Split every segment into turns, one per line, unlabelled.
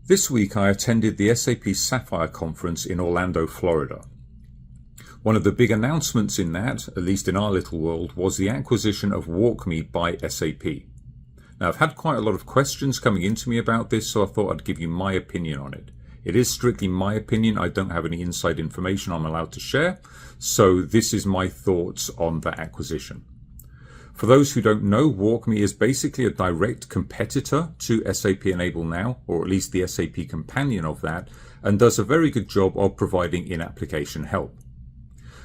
This week I attended the SAP Sapphire conference in Orlando, Florida. One of the big announcements in that, at least in our little world, was the acquisition of WalkMe by SAP. Now, I've had quite a lot of questions coming into me about this, so I thought I'd give you my opinion on it. It is strictly my opinion. I don't have any inside information I'm allowed to share, so this is my thoughts on that acquisition. For those who don't know, WalkMe is basically a direct competitor to SAP Enable Now, or at least the SAP Companion of that, and does a very good job of providing in-application help.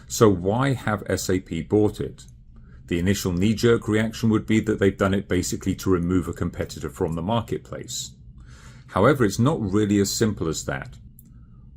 So why have SAP bought it? The initial knee-jerk reaction would be that they've done it basically to remove a competitor from the marketplace. However, it's not really as simple as that.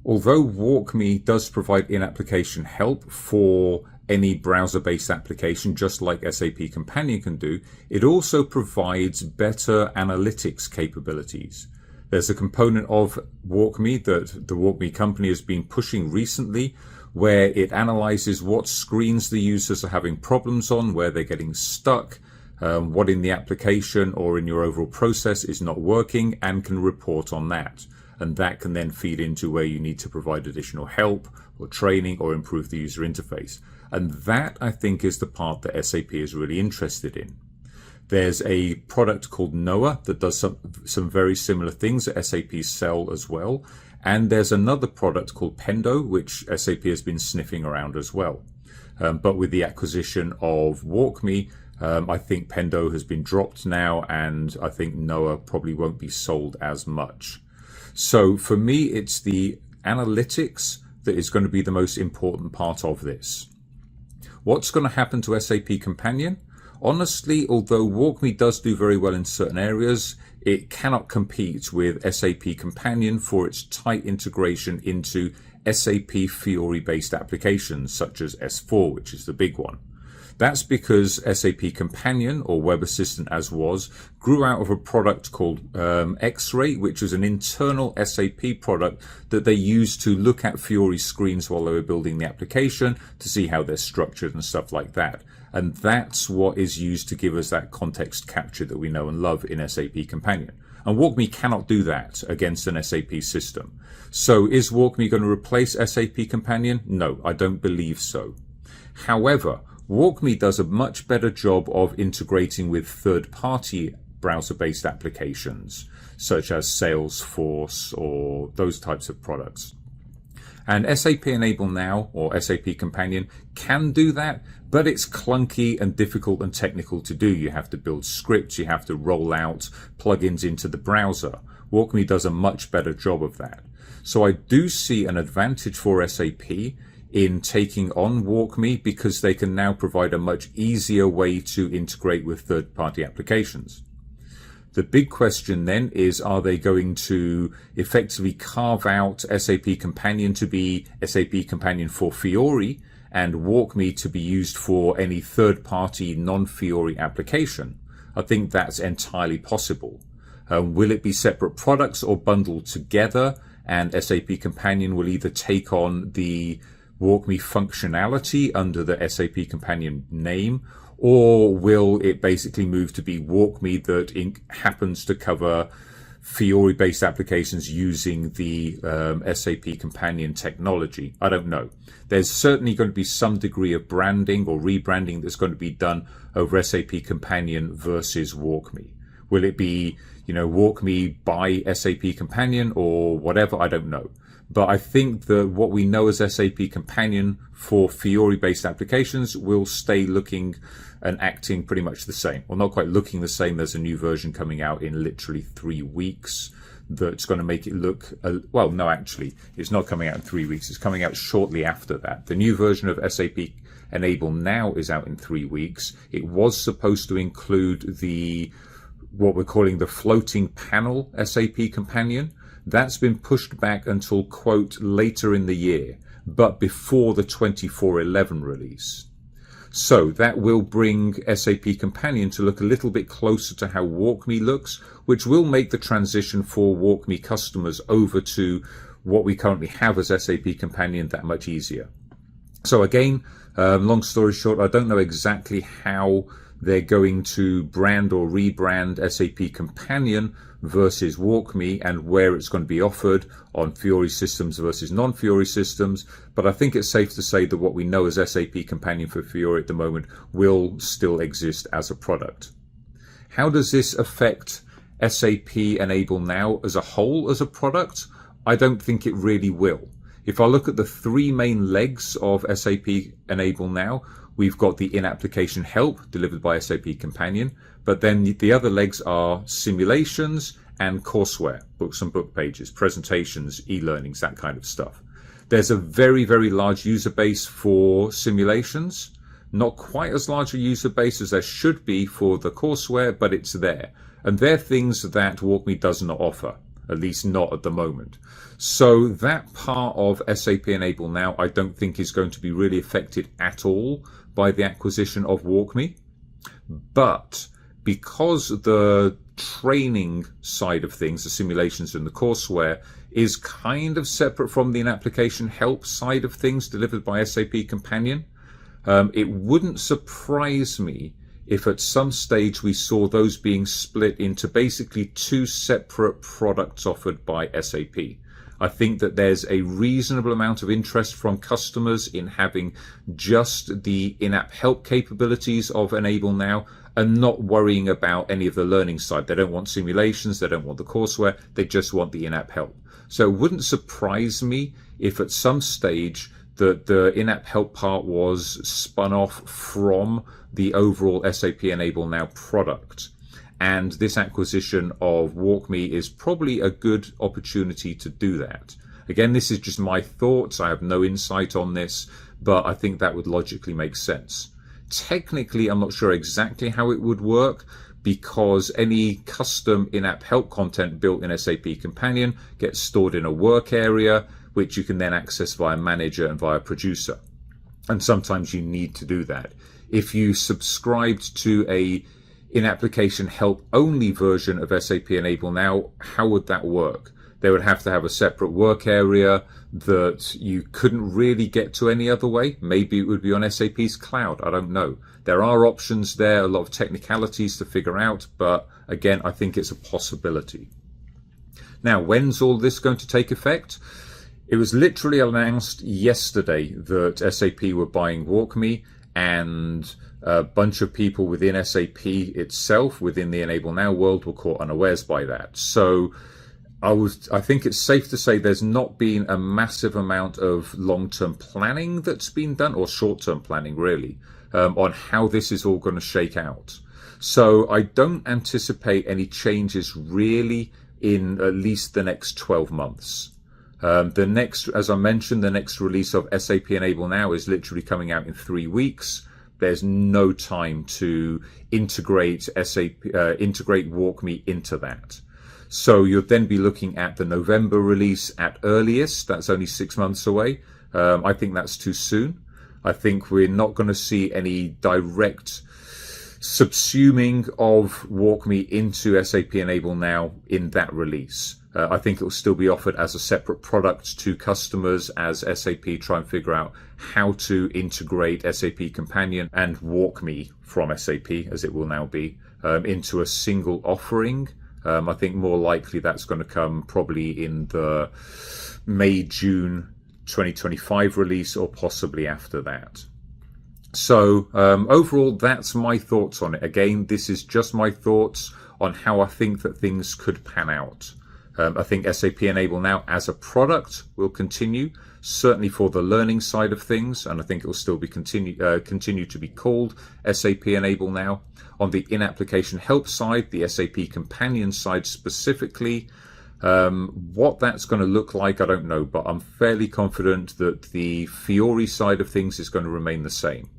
Although WalkMe does provide in-application help for any browser-based application, just like SAP Companion can do, it also provides better analytics capabilities. There's a component of WalkMe that the WalkMe company has been pushing recently, where it analyzes what screens the users are having problems on, where they're getting stuck, what in the application or in your overall process is not working, and can report on that. And that can then feed into where you need to provide additional help or training or improve the user interface. And that, I think, is the part that SAP is really interested in. There's a product called Noah that does some very similar things that SAP sell as well. And there's another product called Pendo, which SAP has been sniffing around as well. But with the acquisition of WalkMe, I think Pendo has been dropped now, and I think Noah probably won't be sold as much. So for me, it's the analytics that is going to be the most important part of this. What's going to happen to SAP Companion? Honestly, although WalkMe does do very well in certain areas, it cannot compete with SAP Companion for its tight integration into SAP Fiori-based applications such as S4, which is the big one. That's because SAP Companion, or Web Assistant as was, grew out of a product called X-Ray, which was an internal SAP product that they used to look at Fiori screens while they were building the application to see how they're structured and stuff like that. And that's what is used to give us that context capture that we know and love in SAP Companion. And WalkMe cannot do that against an SAP system. So is WalkMe going to replace SAP Companion? No, I don't believe so. However, WalkMe does a much better job of integrating with third-party browser-based applications, such as Salesforce or those types of products. And SAP Enable Now, or SAP Companion, can do that, but it's clunky and difficult and technical to do. You have to build scripts, you have to roll out plugins into the browser. WalkMe does a much better job of that. So I do see an advantage for SAP in taking on WalkMe, because they can now provide a much easier way to integrate with third-party applications. The big question then is, are they going to effectively carve out SAP Companion to be SAP Companion for Fiori and WalkMe to be used for any third-party non-Fiori application? I think that's entirely possible. Will it be separate products or bundled together, and SAP Companion will either take on the WalkMe functionality under the SAP Companion name, or will it basically move to be WalkMe that happens to cover Fiori-based applications using the SAP Companion technology? I don't know. There's certainly going to be some degree of branding or rebranding that's going to be done over SAP Companion versus WalkMe. Will it be, WalkMe by SAP Companion or whatever? I don't know. But I think that what we know as SAP Companion for Fiori-based applications will stay looking and acting pretty much the same. Well, not quite looking the same. There's a new version coming out in literally 3 weeks that's going to make it look, well, no, actually, it's not coming out in 3 weeks. It's coming out shortly after that. The new version of SAP Enable Now is out in 3 weeks. It was supposed to include what we're calling the floating panel SAP Companion. That's been pushed back until, quote, later in the year, but before the 24/11 release. So that will bring SAP Companion to look a little bit closer to how WalkMe looks, which will make the transition for WalkMe customers over to what we currently have as SAP Companion that much easier. So again, long story short, I don't know exactly how they're going to brand or rebrand SAP Companion versus WalkMe and where it's going to be offered on Fiori systems versus non-Fiori systems. But I think it's safe to say that what we know as SAP Companion for Fiori at the moment will still exist as a product. How does this affect SAP Enable Now as a whole as a product? I don't think it really will. If I look at the three main legs of SAP Enable Now, we've got the in-application help delivered by SAP Companion, but then the other legs are simulations and courseware, books and book pages, presentations, e-learnings, that kind of stuff. There's a very, very large user base for simulations, not quite as large a user base as there should be for the courseware, but it's there. And they're things that WalkMe does not offer, at least not at the moment. So that part of SAP Enable Now, I don't think is going to be really affected at all by the acquisition of WalkMe. But because the training side of things, the simulations and the courseware, is kind of separate from the in-application help side of things delivered by SAP Companion, it wouldn't surprise me if at some stage we saw those being split into basically two separate products offered by SAP. I think that there's a reasonable amount of interest from customers in having just the in-app help capabilities of Enable Now and not worrying about any of the learning side. They don't want simulations, they don't want the courseware, they just want the in-app help. So it wouldn't surprise me if at some stage the in-app help part was spun off from the overall SAP Enable Now product. And this acquisition of WalkMe is probably a good opportunity to do that. Again, this is just my thoughts. I have no insight on this, but I think that would logically make sense. Technically, I'm not sure exactly how it would work, because any custom in-app help content built in SAP Companion gets stored in a work area, which you can then access via Manager and via Producer. And sometimes you need to do that. If you subscribed to a in-application help only version of SAP Enable Now, how would that work? They would have to have a separate work area that you couldn't really get to any other way. Maybe it would be on SAP's cloud. I don't know. There are options there, a lot of technicalities to figure out, but again, I think it's a possibility. Now, when's all this going to take effect? It was literally announced yesterday that SAP were buying WalkMe, and a bunch of people within SAP itself, within the Enable Now world, were caught unawares by that. So I think it's safe to say there's not been a massive amount of long-term planning that's been done, or short-term planning really, on how this is all going to shake out. So I don't anticipate any changes really in at least the next 12 months. As I mentioned, the next release of SAP Enable Now is literally coming out in 3 weeks. There's no time to integrate WalkMe into that. So you'll then be looking at the November release at earliest. That's only 6 months away. I think that's too soon. I think we're not going to see any direct subsuming of WalkMe into SAP Enable Now in that release. I think it will still be offered as a separate product to customers as SAP try and figure out how to integrate SAP Companion and WalkMe from SAP, as it will now be, into a single offering. I think more likely that's going to come probably in the May-June 2025 release, or possibly after that. So overall, that's my thoughts on it. Again, this is just my thoughts on how I think that things could pan out. I think SAP Enable Now as a product will continue, certainly for the learning side of things, and I think it will still be continue to be called SAP Enable Now. On the in-application help side, the SAP Companion side specifically, what that's going to look like, I don't know, but I'm fairly confident that the Fiori side of things is going to remain the same.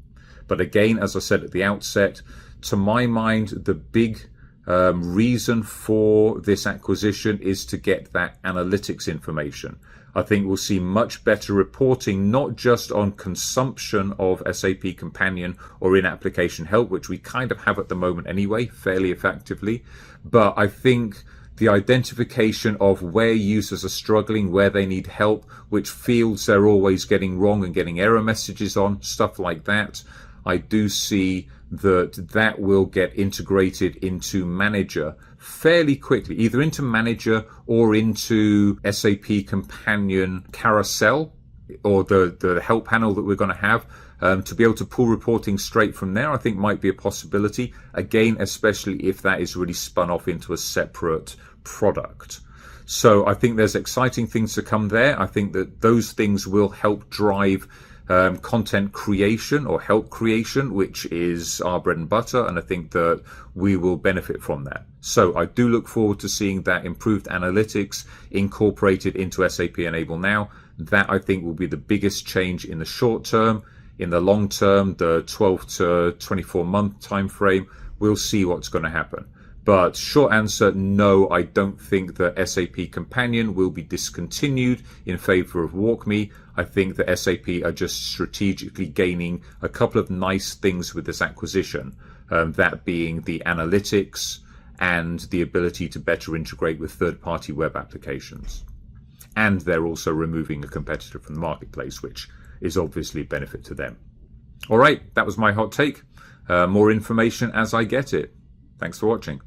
But again, as I said at the outset, to my mind, the big reason for this acquisition is to get that analytics information. I think we'll see much better reporting, not just on consumption of SAP Companion or in-application help, which we kind of have at the moment anyway, fairly effectively, but I think the identification of where users are struggling, where they need help, which fields they're always getting wrong and getting error messages on, stuff like that. I do see that will get integrated into Manager fairly quickly, either into Manager or into SAP Companion Carousel, or the help panel that we're going to have. To be able to pull reporting straight from there, I think might be a possibility. Again, especially if that is really spun off into a separate product. So I think there's exciting things to come there. I think that those things will help drive content creation or help creation, which is our bread and butter, and I think that we will benefit from that. So I do look forward to seeing that improved analytics incorporated into SAP Enable Now. That I think will be the biggest change in the short term. In the long term, the 12 to 24 month time frame, we'll see what's going to happen. But short answer, no, I don't think that SAP Companion will be discontinued in favor of WalkMe. I think that SAP are just strategically gaining a couple of nice things with this acquisition, that being the analytics and the ability to better integrate with third-party web applications. And they're also removing a competitor from the marketplace, which is obviously a benefit to them. All right, that was my hot take. More information as I get it. Thanks for watching.